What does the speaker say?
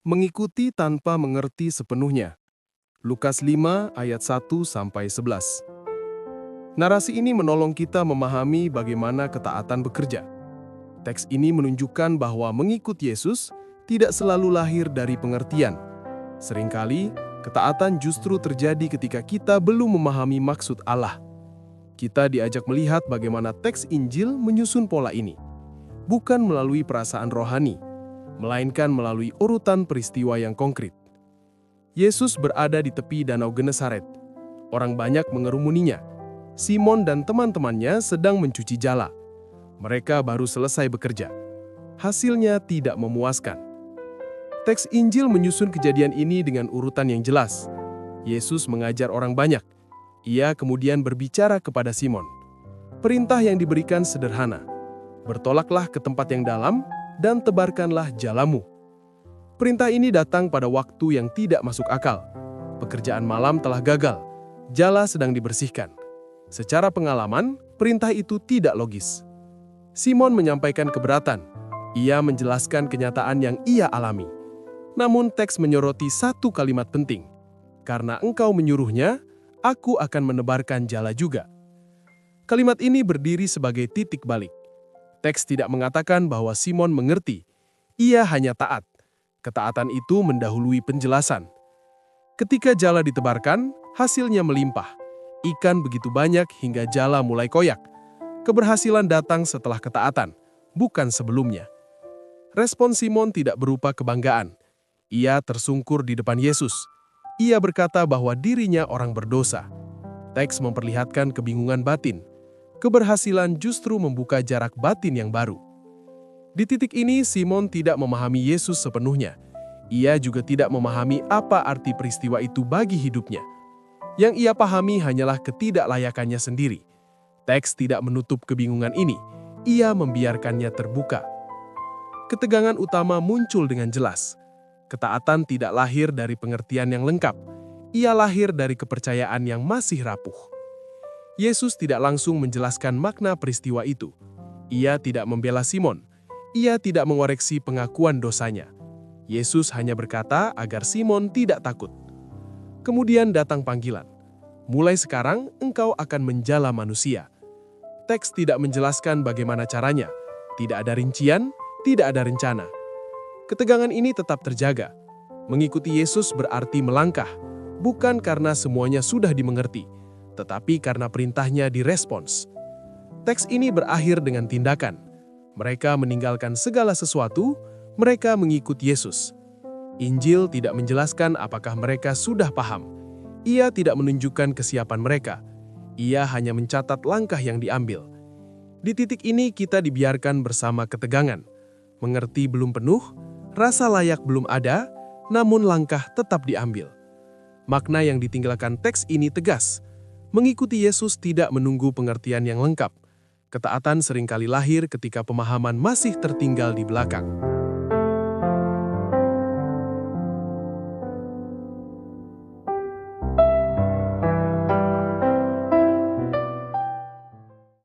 Mengikuti tanpa mengerti sepenuhnya. Lukas 5 ayat 1-11. Narasi ini menolong kita memahami bagaimana ketaatan bekerja. Teks ini menunjukkan bahwa mengikut Yesus tidak selalu lahir dari pengertian. Seringkali, ketaatan justru terjadi ketika kita belum memahami maksud Allah. Kita diajak melihat bagaimana teks Injil menyusun pola ini. Bukan melalui perasaan rohani, melainkan melalui urutan peristiwa yang konkret. Yesus berada di tepi Danau Genesaret. Orang banyak mengerumuninya. Simon dan teman-temannya sedang mencuci jala. Mereka baru selesai bekerja. Hasilnya tidak memuaskan. Teks Injil menyusun kejadian ini dengan urutan yang jelas. Yesus mengajar orang banyak. Ia kemudian berbicara kepada Simon. Perintah yang diberikan sederhana. Bertolaklah ke tempat yang dalam dan tebarkanlah jalamu. Perintah ini datang pada waktu yang tidak masuk akal. Pekerjaan malam telah gagal. Jala sedang dibersihkan. Secara pengalaman, perintah itu tidak logis. Simon menyampaikan keberatan. Ia menjelaskan kenyataan yang ia alami. Namun teks menyoroti satu kalimat penting. Karena engkau menyuruhnya, aku akan menebarkan jala juga. Kalimat ini berdiri sebagai titik balik. Teks tidak mengatakan bahwa Simon mengerti. Ia hanya taat. Ketaatan itu mendahului penjelasan. Ketika jala ditebarkan, hasilnya melimpah. Ikan begitu banyak hingga jala mulai koyak. Keberhasilan datang setelah ketaatan, bukan sebelumnya. Respon Simon tidak berupa kebanggaan. Ia tersungkur di depan Yesus. Ia berkata bahwa dirinya orang berdosa. Teks memperlihatkan kebingungan batin. Keberhasilan justru membuka jarak batin yang baru. Di titik ini, Simon tidak memahami Yesus sepenuhnya. Ia juga tidak memahami apa arti peristiwa itu bagi hidupnya. Yang ia pahami hanyalah ketidaklayakannya sendiri. Teks tidak menutup kebingungan ini. Ia membiarkannya terbuka. Ketegangan utama muncul dengan jelas. Ketaatan tidak lahir dari pengertian yang lengkap. Ia lahir dari kepercayaan yang masih rapuh. Yesus tidak langsung menjelaskan makna peristiwa itu. Ia tidak membela Simon. Ia tidak mengoreksi pengakuan dosanya. Yesus hanya berkata agar Simon tidak takut. Kemudian datang panggilan. Mulai sekarang engkau akan menjala manusia. Teks tidak menjelaskan bagaimana caranya. Tidak ada rincian, tidak ada rencana. Ketegangan ini tetap terjaga. Mengikuti Yesus berarti melangkah, bukan karena semuanya sudah dimengerti, tetapi karena perintahnya direspons. Teks ini berakhir dengan tindakan. Mereka meninggalkan segala sesuatu, mereka mengikuti Yesus. Injil tidak menjelaskan apakah mereka sudah paham. Ia tidak menunjukkan kesiapan mereka. Ia hanya mencatat langkah yang diambil. Di titik ini kita dibiarkan bersama ketegangan. Mengerti belum penuh, rasa layak belum ada, namun langkah tetap diambil. Makna yang ditinggalkan teks ini tegas. Mengikuti Yesus tidak menunggu pengertian yang lengkap. Ketaatan seringkali lahir ketika pemahaman masih tertinggal di belakang.